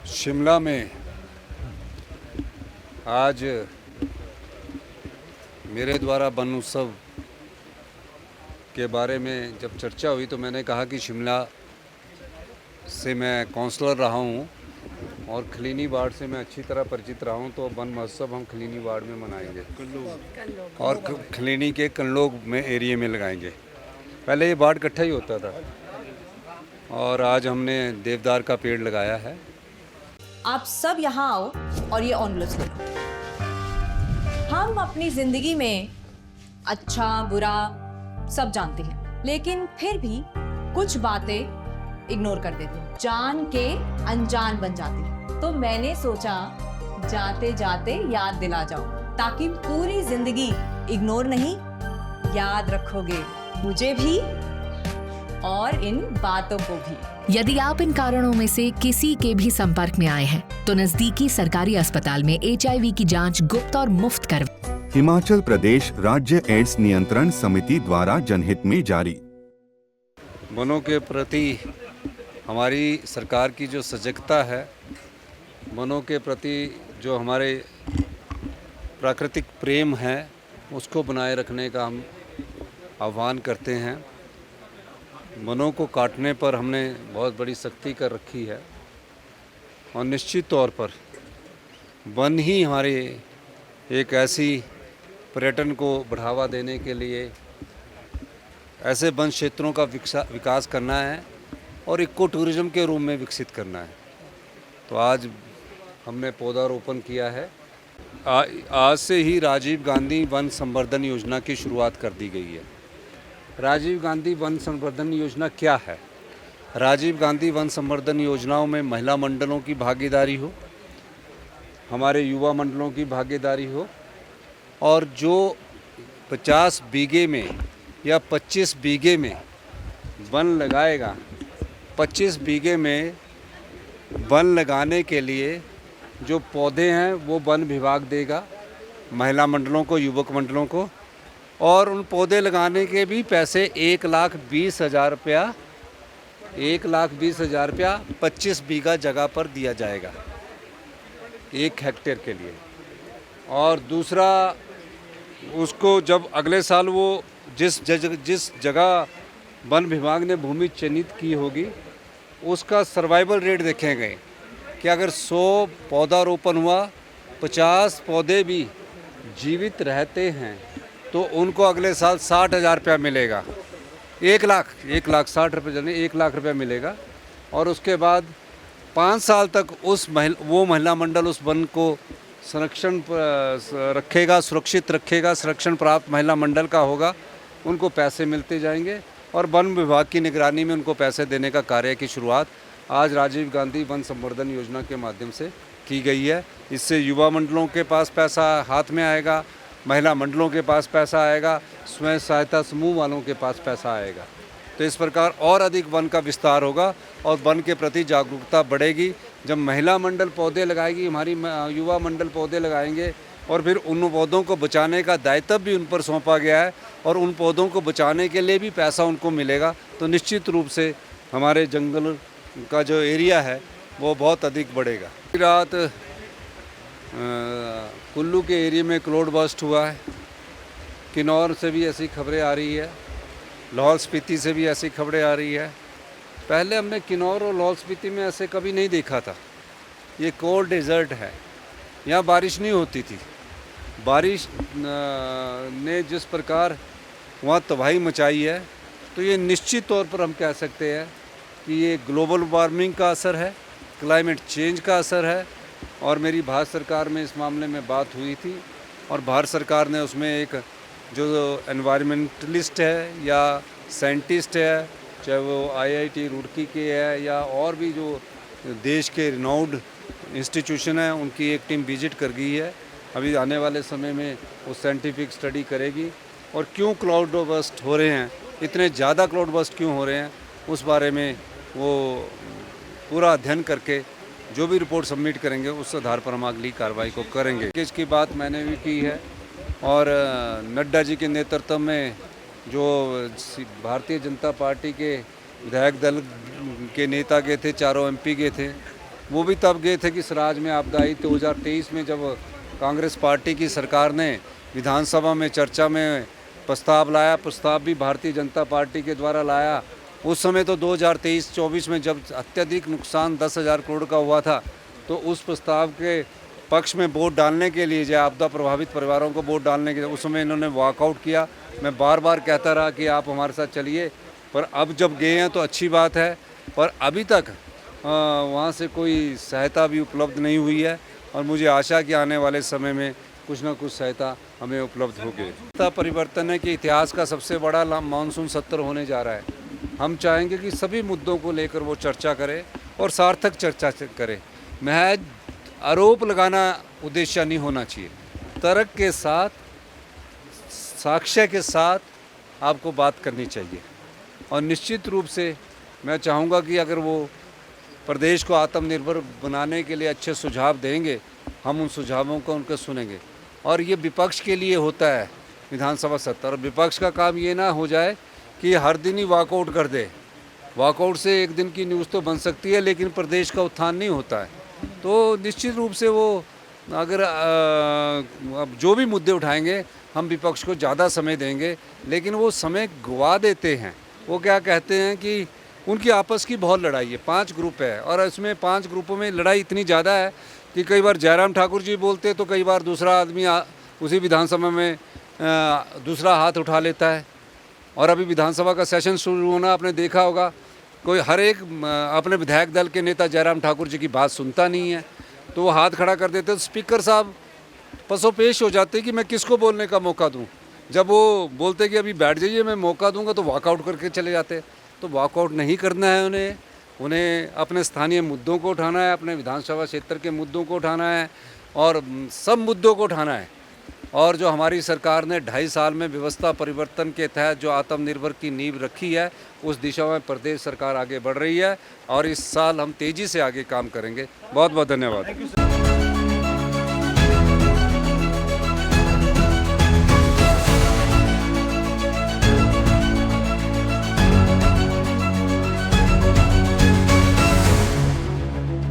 शिमला में आज मेरे द्वारा वन उत्सव के बारे में जब चर्चा हुई तो मैंने कहा कि शिमला से मैं काउंसलर रहा हूँ और खलीनी वार्ड से मैं अच्छी तरह परिचित रहा हूँ, तो वन महोत्सव हम खलीनी वार्ड में मनाएंगे और खलीनी के कनलोग में एरिया में लगाएंगे। पहले ये वार्ड इकट्ठा ही होता था और आज हमने देवदार का पेड़ लगाया है। आप सब यहाँ आओ और ये ऑनलस लो। हम अपनी जिंदगी में अच्छा बुरा सब जानते हैं, लेकिन फिर भी कुछ बातें इग्नोर कर देते हैं, जान के अनजान बन जाती हैं। तो मैंने सोचा जाते जाते याद दिला जाओ, ताकि पूरी जिंदगी इग्नोर नहीं, याद रखोगे मुझे भी और इन बातों को भी। यदि आप इन कारणों में से किसी के भी संपर्क में आए हैं तो नजदीकी सरकारी अस्पताल में HIV की जांच गुप्त और मुफ्त करवाएं। हिमाचल प्रदेश राज्य एड्स नियंत्रण समिति द्वारा जनहित में जारी। वनों के प्रति हमारी सरकार की जो सजगता है, वनों के प्रति जो हमारे प्राकृतिक प्रेम है, उसको बनाए रखने का हम आह्वान करते हैं। वनों को काटने पर हमने बहुत बड़ी सख्ती कर रखी है और निश्चित तौर पर वन ही हमारे एक ऐसी पर्यटन को बढ़ावा देने के लिए ऐसे वन क्षेत्रों का विकास करना है और इको टूरिज्म के रूप में विकसित करना है। तो आज हमने पौधारोपण किया है। आज से ही राजीव गांधी वन संवर्धन योजना की शुरुआत कर दी गई है। राजीव गांधी वन संवर्धन योजना क्या है? राजीव गांधी वन संवर्धन योजनाओं में महिला मंडलों की भागीदारी हो, हमारे युवा मंडलों की भागीदारी हो, और जो 50 बीघे में या 25 बीघे में वन लगाएगा, 25 बीघे में वन लगाने के लिए जो पौधे हैं वो वन विभाग देगा महिला मंडलों को, युवक मंडलों को, और उन पौधे लगाने के भी पैसे 1,20,000 रुपया 1,20,000 रुपया 25 बीघा जगह पर दिया जाएगा 1 हेक्टेयर के लिए। और दूसरा, उसको जब अगले साल वो जिस जगह वन विभाग ने भूमि चिन्हित की होगी, उसका सर्वाइवल रेट देखेंगे कि अगर 100 पौधारोपण हुआ, 50 पौधे भी जीवित रहते हैं तो उनको अगले साल 60,000 रुपया मिलेगा। 1,60,000 रुपये यानी 1,00,000 रुपया मिलेगा। और उसके बाद 5 साल तक वो महिला मंडल उस वन को संरक्षण रखेगा, सुरक्षित रखेगा। संरक्षण प्राप्त महिला मंडल का होगा, उनको पैसे मिलते जाएंगे और वन विभाग की निगरानी में उनको पैसे देने का कार्य की शुरुआत आज राजीव गांधी वन संवर्धन योजना के माध्यम से की गई है। इससे युवा मंडलों के पास पैसा हाथ में आएगा, महिला मंडलों के पास पैसा आएगा, स्वयं सहायता समूह वालों के पास पैसा आएगा। तो इस प्रकार और अधिक वन का विस्तार होगा और वन के प्रति जागरूकता बढ़ेगी। जब महिला मंडल पौधे लगाएगी, हमारी युवा मंडल पौधे लगाएंगे, और फिर उन पौधों को बचाने का दायित्व भी उन पर सौंपा गया है और उन पौधों को बचाने के लिए भी पैसा उनको मिलेगा, तो निश्चित रूप से हमारे जंगल का जो एरिया है वो बहुत अधिक बढ़ेगा। रात कुल्लू के एरिया में क्लाउड बर्स्ट हुआ है। किन्नौर से भी ऐसी खबरें आ रही है, लाहौल स्पीति से भी ऐसी खबरें आ रही है। पहले हमने किन्नौर और लाहौल स्पीति में ऐसे कभी नहीं देखा था। ये कोल्ड डेजर्ट है, यहाँ बारिश नहीं होती थी। बारिश ने जिस प्रकार वहाँ तबाही मचाई है, तो ये निश्चित तौर पर हम कह सकते हैं कि ये ग्लोबल वार्मिंग का असर है, क्लाइमेट चेंज का असर है। और मेरी भारत सरकार में इस मामले में बात हुई थी और भारत सरकार ने उसमें एक जो एनवायरमेंटलिस्ट है या साइंटिस्ट है, चाहे वो IIT रुड़की के है या और भी जो देश के रिनाउंड इंस्टीट्यूशन है, उनकी एक टीम विजिट कर गई है। अभी आने वाले समय में वो साइंटिफिक स्टडी करेगी और क्यों क्लाउड बर्स्ट हो रहे हैं, इतने ज़्यादा क्लाउड बर्स्ट क्यों हो रहे हैं, उस बारे में वो पूरा अध्ययन करके जो भी रिपोर्ट सबमिट करेंगे उस आधार पर हम अगली कार्रवाई को करेंगे। इसकी बात मैंने भी की है और नड्डा जी के नेतृत्व में जो भारतीय जनता पार्टी के विधायक दल के नेता गए थे, चारों MP गए थे, वो भी तब गए थे कि स्वराज में आपदा आई। 2023 में जब कांग्रेस पार्टी की सरकार ने विधानसभा में चर्चा में प्रस्ताव लाया, प्रस्ताव भी भारतीय जनता पार्टी के द्वारा लाया, उस समय तो 2023-24 में जब अत्यधिक नुकसान 10,000 करोड़ का हुआ था, तो उस प्रस्ताव के पक्ष में वोट डालने के लिए, जो आपदा प्रभावित परिवारों को वोट डालने के लिए, उस समय इन्होंने वॉकआउट किया। मैं बार बार कहता रहा कि आप हमारे साथ चलिए, पर अब जब गए हैं तो अच्छी बात है, पर अभी तक वहाँ से कोई सहायता भी उपलब्ध नहीं हुई है और मुझे आशा कि आने वाले समय में कुछ ना कुछ सहायता हमें उपलब्ध होगी। परिवर्तन है कि इतिहास का सबसे बड़ा मानसून सत्र होने जा रहा है। हम चाहेंगे कि सभी मुद्दों को लेकर वो चर्चा करे और सार्थक चर्चा करे। महज आरोप लगाना उद्देश्य नहीं होना चाहिए। तर्क के साथ, साक्ष्य के साथ आपको बात करनी चाहिए और निश्चित रूप से मैं चाहूँगा कि अगर वो प्रदेश को आत्मनिर्भर बनाने के लिए अच्छे सुझाव देंगे, हम उन सुझावों को उनके सुनेंगे। और ये विपक्ष के लिए होता है विधानसभा सत्र, और विपक्ष का काम ये ना हो जाए कि हर दिन ही वॉकआउट कर दे। वॉकआउट से एक दिन की न्यूज़ तो बन सकती है, लेकिन प्रदेश का उत्थान नहीं होता है। तो निश्चित रूप से वो अगर अब जो भी मुद्दे उठाएंगे, हम विपक्ष को ज़्यादा समय देंगे, लेकिन वो समय गवा देते हैं। वो क्या कहते हैं कि उनकी आपस की बहुत लड़ाई है, 5 ग्रुप है, और इसमें 5 ग्रुपों में लड़ाई इतनी ज़्यादा है कि कई बार जयराम ठाकुर जी बोलते तो कई बार दूसरा आदमी उसी विधानसभा में दूसरा हाथ उठा लेता है। और अभी विधानसभा का सेशन शुरू होना आपने देखा होगा, कोई हर एक अपने विधायक दल के नेता जयराम ठाकुर जी की बात सुनता नहीं है, तो वो हाथ खड़ा कर देते। तो स्पीकर साहब पसोपेश हो जाते कि मैं किसको बोलने का मौका दूं। जब वो बोलते कि अभी बैठ जाइए मैं मौका दूंगा, तो वॉकआउट करके चले जाते। तो वॉकआउट नहीं करना है उन्हें अपने स्थानीय मुद्दों को उठाना है, अपने विधानसभा क्षेत्र के मुद्दों को उठाना है और सब मुद्दों को उठाना है। और जो हमारी सरकार ने 2.5 साल में व्यवस्था परिवर्तन के तहत जो आत्मनिर्भर की नींव रखी है, उस दिशा में प्रदेश सरकार आगे बढ़ रही है और इस साल हम तेज़ी से आगे काम करेंगे। बहुत बहुत धन्यवाद।